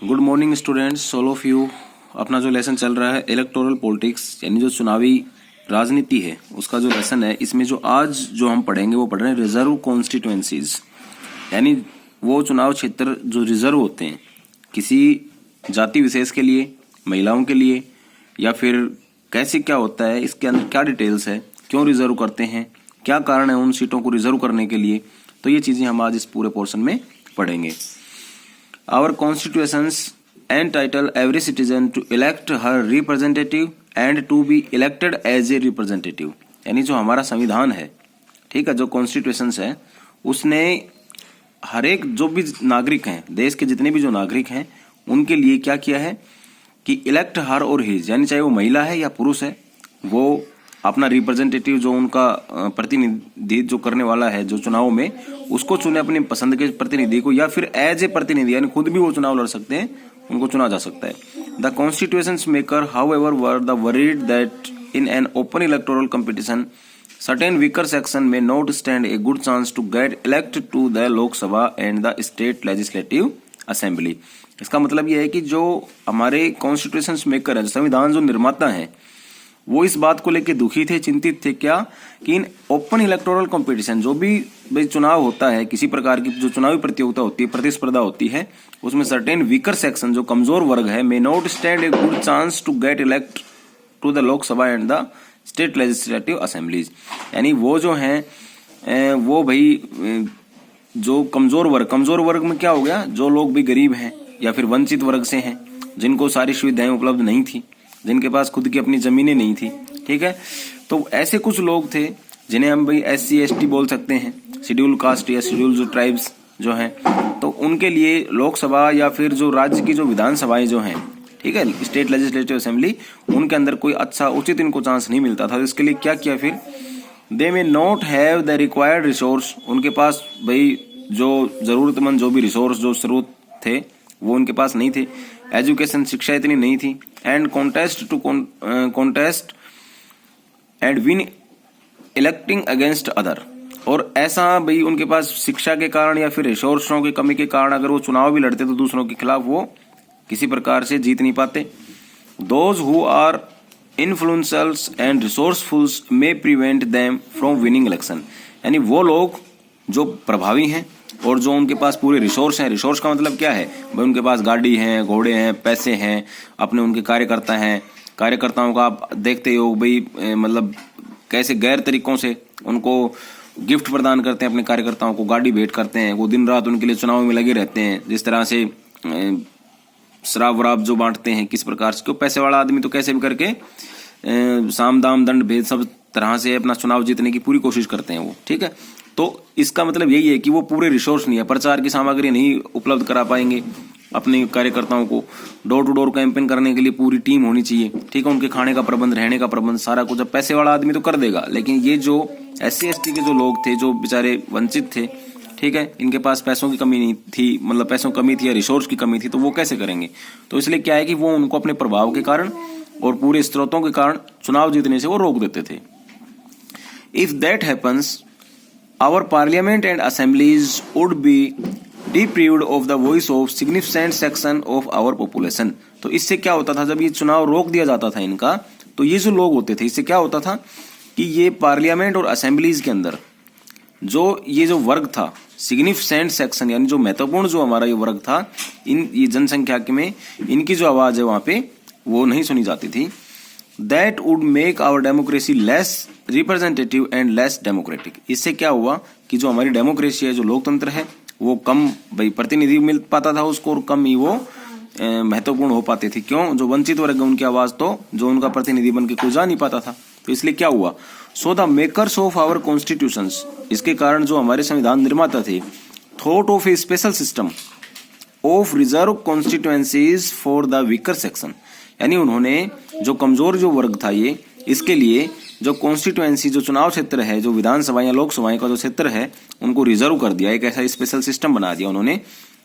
Good morning students, all of you. अपना जो lesson चल रहा है इलेक्टोरल पॉलिटिक्स यानी जो चुनावी राजनीति है उसका जो लेसन है, इसमें जो आज जो हम पढ़ेंगे वो पढ़ रहे हैं रिजर्व कॉन्स्टिट्यूएंसीज, यानी वो चुनाव क्षेत्र जो रिजर्व होते हैं किसी जाति विशेष के लिए, महिलाओं के लिए, या फिर कैसे क्या होता है, इसके अंदर क्या डिटेल्स है, क्यों रिजर्व करते हैं, क्या कारण है उन सीटों को रिजर्व करने के लिए। तो ये चीजें हम आज इस पूरे पोर्शन में पढ़ेंगे। Our constitutions entitle every citizen to elect her representative and to be elected as a representative। यानी जो हमारा संविधान है, ठीक है, जो कॉन्स्टिट्यूशंस है, उसने हर एक जो भी नागरिक हैं, देश के जितने भी जो नागरिक हैं, उनके लिए क्या किया है कि इलेक्ट हर और हिज, यानी चाहे वो महिला है या पुरुष है, वो अपना रिप्रेजेंटेटिव जो उनका प्रतिनिधि जो करने वाला है जो चुनाव में, उसको चुने अपनी पसंद के प्रतिनिधि को, या फिर एज ए प्रतिनिधि यानी खुद भी वो चुनाव लड़ सकते हैं, उनको चुना जा सकता है। The constitutions maker however were the worried that in an open electoral competition certain weaker section may not stand a good chance to get elected to the Lok Sabha and the state legislative assembly। इसका मतलब यह है कि जो हमारे constitutions maker है, संविधान जो निर्माता है, वो इस बात को लेकर दुखी थे, चिंतित थे क्या कि इन ओपन इलेक्टोरल कंपटीशन जो भी चुनाव होता है, किसी प्रकार की जो चुनावी प्रतियोगिता होती है, प्रतिस्पर्धा होती है, उसमें सर्टेन वीकर सेक्शन जो कमजोर वर्ग है, may not stand a good chance to get elect to the Lok Sabha and the state legislative assemblies. यानी वो जो हैं वो भाई जो कमजोर वर्ग में क्या हो गया, जो लोग भी गरीब हैं या फिर वंचित वर्ग से हैं, जिनको सारी सुविधाएं उपलब्ध नहीं थी, जिनके पास खुद की अपनी जमीनें नहीं थी, ठीक है, तो ऐसे कुछ लोग थे जिन्हें हम भाई SC ST बोल सकते हैं, शेड्यूल कास्ट या शेड्यूल जो ट्राइब्स जो हैं, तो उनके लिए लोकसभा या फिर जो राज्य की जो विधानसभाएं जो हैं, ठीक है, स्टेट लेजिस्लेटिव असेंबली, उनके अंदर कोई अच्छा उचित इनको चांस नहीं मिलता था। तो इसके लिए क्या किया फिर, they may not have the required resource, उनके पास भाई जो जरूरतमंद जो भी रिसोर्स जो स्रोत थे वो उनके पास नहीं थे, एजुकेशन शिक्षा इतनी नहीं थी, and contest and win electing against other, और ऐसा भाई उनके पास शिक्षा के कारण या फिर रिसोर्सों की कमी के कारण अगर वो चुनाव भी लड़ते तो दूसरों के खिलाफ वो किसी प्रकार से जीत नहीं पाते। Those who are influencers and resourcefuls may prevent them from winning election, यानी वो लोग जो प्रभावी हैं और जो उनके पास पूरे रिसोर्स हैं, रिसोर्स का मतलब क्या है भाई, उनके पास गाड़ी है, घोड़े हैं, पैसे हैं, अपने उनके कार्यकर्ता हैं, कार्यकर्ताओं का आप देखते हो भाई, मतलब कैसे गैर तरीकों से उनको गिफ्ट प्रदान करते हैं, अपने कार्यकर्ताओं को गाड़ी भेंट करते हैं, वो दिन रात उनके लिए चुनाव में लगे रहते हैं, जिस तरह से शराब वराब जो बांटते हैं, किस प्रकार से, क्यों पैसे वाला आदमी तो कैसे भी करके साम दाम दंड भेद सब तरह से अपना चुनाव जीतने की पूरी कोशिश करते हैं वो, ठीक है। तो इसका मतलब यही है कि वो पूरे रिसोर्स नहीं है, प्रचार की सामग्री नहीं उपलब्ध करा पाएंगे अपने कार्यकर्ताओं को, डोर टू डोर कैंपेन करने के लिए पूरी टीम होनी चाहिए, ठीक है, उनके खाने का प्रबंध, रहने का प्रबंध, सारा कुछ अब पैसे वाला आदमी तो कर देगा, लेकिन ये जो SC ST के जो लोग थे, जो बेचारे वंचित थे, ठीक है, इनके पास पैसों की कमी नहीं थी, मतलब पैसों की कमी थी या रिसोर्स की कमी थी, तो वो कैसे करेंगे। तो इसलिए क्या है कि वो उनको अपने प्रभाव के कारण और पूरे स्रोतों के कारण चुनाव जीतने से वो रोक देते थे। If that happens our parliament and assemblies would be deprived of the voice of significant section of our population। तो इससे क्या होता था, जब ये चुनाव रोक दिया जाता था इनका, तो ये जो लोग होते थे, इससे क्या होता था कि ये पार्लियामेंट और असेंबलीज के अंदर जो ये जो वर्ग था, सिग्निफिकेंट सेक्शन, यानी जो महत्वपूर्ण जो हमारा ये वर्ग था, ये जनसंख्या में इनकी जो आवाज है वहां पे वो नहीं सुनी जाती थी। That would make our democracy less representative and less democratic। इससे क्या हुआ कि जो हमारी डेमोक्रेसी है, जो लोकतंत्र है, वो कम भाई प्रतिनिधि मिल पाता था उसको, और कम ही वो महत्वपूर्ण हो पाते थे। क्यों, जो वंचित वर्ग है उनकी आवाज तो जो उनका प्रतिनिधि बन के कोई जा नहीं पाता था। तो इसलिए क्या हुआ, so the makers of our constitutions, इसके कारण जो हमारे संविधान निर्माता थे, thought of a special system of reserve constituencies for the weaker section, यानी उन्होंने जो कमजोर जो वर्ग था ये, इसके लिए जो कॉन्स्टिट्यूएंसी जो चुनाव क्षेत्र है, जो विधानसभा या लोकसभा का जो क्षेत्र है, उनको रिजर्व कर दिया, एक ऐसा स्पेशल सिस्टम बना दिया उन्होंने।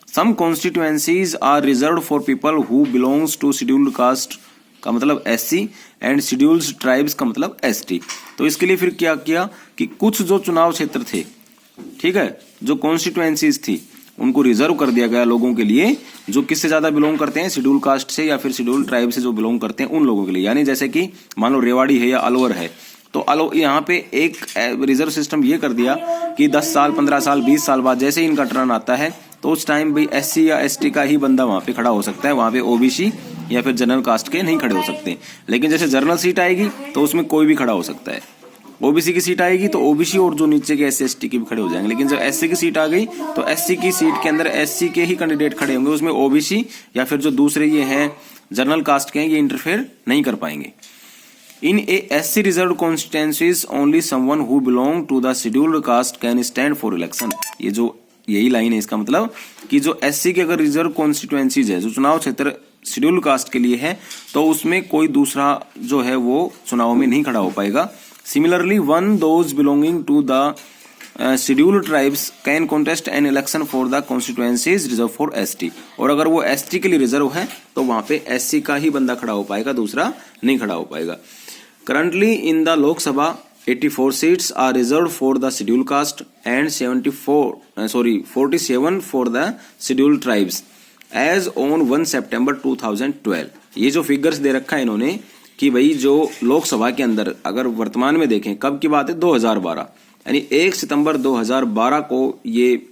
Some constituencies are reserve for people who belongs to scheduled caste, का मतलब SC, एंड शेड्यूल्ड ट्राइब्स का मतलब ST। तो इसके लिए फिर क्या किया कि कुछ जो चुनाव क्षेत्र थे, ठीक है, जो कॉन्स्टिट्यूएंसीज थी, उनको रिजर्व कर दिया गया लोगों के लिए जो किससे ज्यादा बिलोंग करते हैं, शेड्यूल कास्ट से या फिर शेड्यूल ट्राइब से जो बिलोंग करते हैं उन लोगों के लिए। यानी जैसे कि मान लो रेवाड़ी है या अलवर है, तो यहाँ पे एक रिजर्व सिस्टम ये कर दिया कि 10 साल 15 साल 20 साल बाद जैसे इनका टर्न आता है तो उस टाइम भाई एससी या एसटी का ही बंदा वहां पे खड़ा हो सकता है, वहां पे ओबीसी या फिर जनरल कास्ट के नहीं खड़े हो सकते। लेकिन जैसे जनरल सीट आएगी तो उसमें कोई भी खड़ा हो सकता है, ओबीसी की सीट आएगी तो ओबीसी और जो नीचे के एससी एसटी के भी खड़े हो जाएंगे। लेकिन जब एससी की सीट आ गई तो एससी की सीट के अंदर एससी के ही कैंडिडेट खड़े होंगे, उसमें ओबीसी या फिर जो दूसरे ये हैं जनरल कास्ट के हैं ये इंटरफेयर नहीं कर पाएंगे। In a SC reserved constituencies, only someone who belong to the scheduled caste can stand for election। ये जो यही लाइन है, इसका मतलब कि जो SC के अगर रिजर्व कॉन्स्टिट्यूएंसीज है, जो चुनाव क्षेत्र शेड्यूल कास्ट के लिए है, तो उसमें कोई दूसरा जो है वो चुनाव में नहीं खड़ा हो पाएगा। Similarly one those belonging to the scheduled tribes can contest an election for the constituencies reserve for ST। और अगर वो ST के लिए रिजर्व है तो वहां पे SC का ही बंदा खड़ा हो पाएगा, दूसरा नहीं खड़ा हो पाएगा। Currently in the Lok Sabha, 84 seats are reserved for the scheduled caste and 47 for the scheduled tribes as on 1 September 2012। ये जो फिगर्स दे रखा है इन्होंने कि भाई जो लोकसभा के अंदर अगर वर्तमान में देखें, कब की बात है 2012, यानी 1 सितंबर 2012 को ये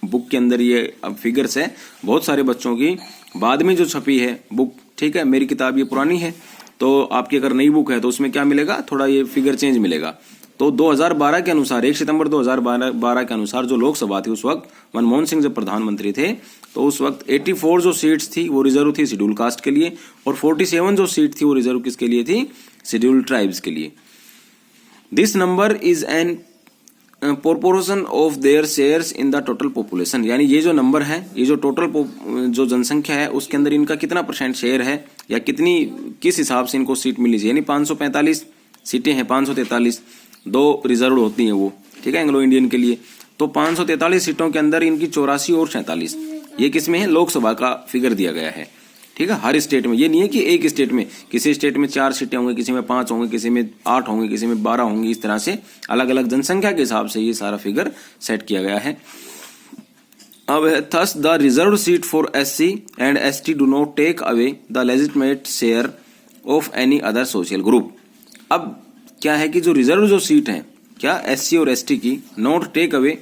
बुक के अंदर ये अब फिगर्स है बहुत सारे बच्चों की, बाद में जो छपी है बुक, ठीक है, मेरी किताब ये पुरानी है तो आपकी अगर नई बुक है तो उसमें क्या मिलेगा, थोड़ा ये फिगर चेंज मिलेगा। तो 2012 के अनुसार 1 सितंबर 2012 के अनुसार जो लोकसभा थी उस वक्त मनमोहन सिंह जब प्रधानमंत्री थे तो उस वक्त 84 जो सीट्स थी वो रिजर्व थी शेड्यूल कास्ट के लिए और 47 जो सीट थी वो रिजर्व किसके लिए थी, शेड्यूल ट्राइब्स के लिए। This number is an proportion of their shares in the total population. यानी ये जो नंबर है, ये जो टोटल जो जनसंख्या है उसके अंदर इनका कितना % शेयर है या कितनी किस हिसाब से इनको सीट मिली। यानी 545 सीटें हैं, 543 2 रिजर्व होती हैं वो, ठीक है, एंग्लो इंडियन के लिए। तो 543 सीटों के अंदर इनकी 84 और 47 ये किस में है, लोकसभा का फिगर दिया गया है, ठीक है, हर स्टेट में। ये नहीं है कि एक स्टेट में, किसी स्टेट में 4 सीटें होंगी, किसी में 5 होंगे, किसी में 8 होंगे, किसी में 12 होंगी, इस तरह से अलग अलग जनसंख्या के हिसाब से ये सारा फिगर सेट किया गया है। अब thus the reserved seat for SC and ST do not take away the legitimate share of any other social group। अब क्या है कि जो रिजर्व जो सीट है क्या SC और ST की not take away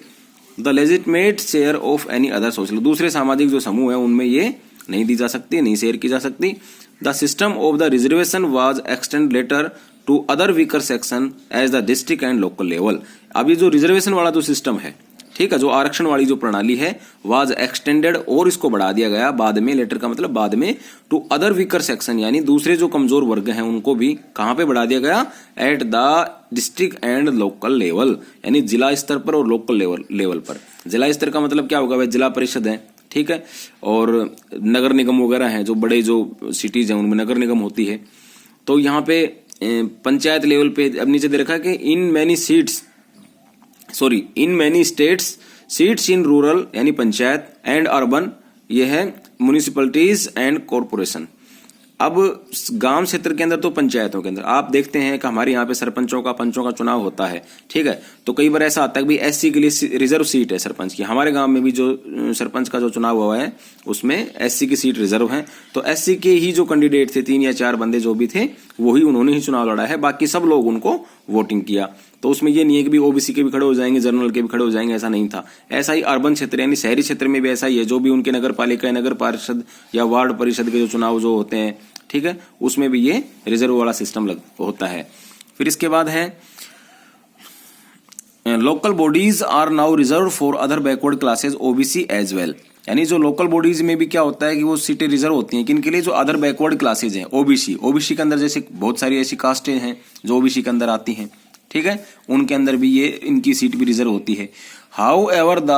the legitimate share of any other social, दूसरे सामाजिक जो समूह है उनमें ये नहीं दी जा सकती, नहीं शेयर की जा सकती। The system of the reservation was extend later to other weaker section as the district and local level. अब ये जो रिजर्वेशन वाला जो सिस्टम है, ठीक है, जो आरक्षण वाली जो प्रणाली है वाज एक्सटेंडेड और इसको बढ़ा दिया गया बाद में, लेटर का मतलब बाद में, टू अदर वीकर सेक्शन यानी दूसरे जो कमजोर वर्ग हैं उनको भी कहां पे बढ़ा दिया गया, at the district and local level, यानी जिला स्तर पर और लोकल लेवल पर। जिला स्तर का मतलब क्या होगा, जिला परिषद है, ठीक है, और नगर निगम वगैरह हैं, जो बड़े जो सिटीज हैं उनमें नगर निगम होती है। तो यहाँ पे पंचायत लेवल पे अब नीचे दे रखा है कि in many states seats in rural यानी पंचायत एंड अर्बन, ये है म्युनिसिपैलिटीज एंड कॉरपोरेशन। अब गांव क्षेत्र के अंदर तो पंचायतों के अंदर आप देखते हैं कि हमारे यहाँ पे सरपंचों का पंचों का चुनाव होता है, ठीक है, तो कई बार ऐसा आता है कि SC के लिए रिजर्व सीट है सरपंच की। हमारे गांव में भी जो सरपंच का जो चुनाव हुआ है उसमें SC की सीट रिजर्व है, तो SC के ही जो कैंडिडेट थे 3 या 4 बंदे जो भी थे वही उन्होंने ही चुनाव लड़ा है, बाकी सब लोग उनको वोटिंग किया। तो उसमें ये नहीं है कि भी OBC के भी खड़े हो जाएंगे, जनरल के भी खड़े हो जाएंगे, ऐसा नहीं था। ऐसा ही अर्बन क्षेत्र यानी शहरी क्षेत्र में भी ऐसा ही है, जो भी उनके नगर पालिका नगर पार्षद या वार्ड परिषद के जो चुनाव जो होते हैं, ठीक है, उसमें भी ये रिजर्व वाला सिस्टम होता है। फिर इसके बाद है local bodies are now reserve for other backward classes OBC as well. यानी जो लोकल बॉडीज में भी क्या होता है कि वो सीटें रिजर्व होती हैं किनके लिए, जो अदर बैकवर्ड क्लासेज हैं OBC के अंदर जैसे बहुत सारी ऐसी कास्टें हैं जो OBC के अंदर आती हैं, ठीक है, उनके अंदर भी ये इनकी सीट भी रिजर्व होती है। However the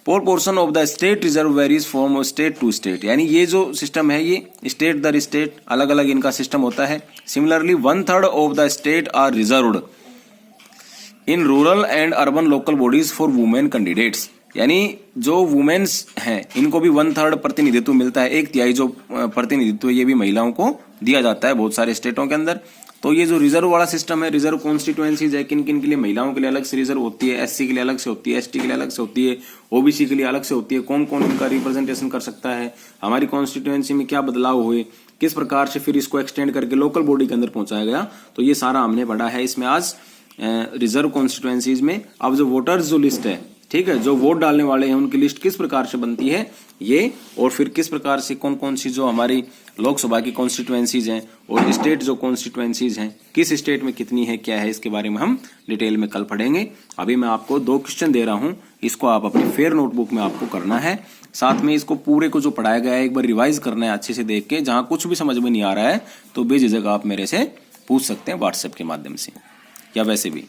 proportion of the state reserve varies from state to state, यानी ये जो सिस्टम है ये स्टेट दर स्टेट अलग अलग इनका सिस्टम होता है। Similarly 1/3 of the state are reserved in rural and urban local bodies for women candidates, यानी जो वुमेन्स हैं इनको भी 1/3 प्रतिनिधित्व मिलता है, 1/3 जो प्रतिनिधित्व ये भी महिलाओं को दिया जाता है बहुत सारे स्टेटों के अंदर। तो ये जो रिजर्व वाला सिस्टम है, रिजर्व कॉन्स्टिट्यूएंसीज है, किन किन के लिए महिलाओं के लिए अलग से रिजर्व होती है, एससी के लिए अलग से होती है, एसटी के लिए अलग से होती है, ओबीसी के लिए अलग से होती है, कौन कौन इनका रिप्रेजेंटेशन कर सकता है, हमारी कॉन्स्टिट्यूएंसी में क्या बदलाव हुए, किस प्रकार से फिर इसको एक्सटेंड करके लोकल बॉडी के अंदर पहुंचाया गया, तो ये सारा हमने पढ़ा है इसमें आज रिजर्व कॉन्स्टिट्यूएंसीज में। अब जो वोटर्स जो लिस्ट है, ठीक है, जो वोट डालने वाले हैं उनकी लिस्ट किस प्रकार से बनती है ये, और फिर किस प्रकार से कौन कौन सी जो हमारी लोकसभा की कॉन्स्टिट्यूएंसीज हैं और स्टेट जो कॉन्स्टिट्यूएंसीज हैं, किस स्टेट में कितनी है क्या है, इसके बारे में हम डिटेल में कल पढ़ेंगे। अभी मैं आपको 2 क्वेश्चन दे रहा हूं, इसको आप अपनी फेयर नोटबुक में आपको करना है, साथ में इसको पूरे को जो पढ़ाया गया है एक बार रिवाइज करना है अच्छे से देख के। जहां कुछ भी समझ में नहीं आ रहा है तो बेझिझक आप मेरे से पूछ सकते हैं व्हाट्सएप के माध्यम से या वैसे भी।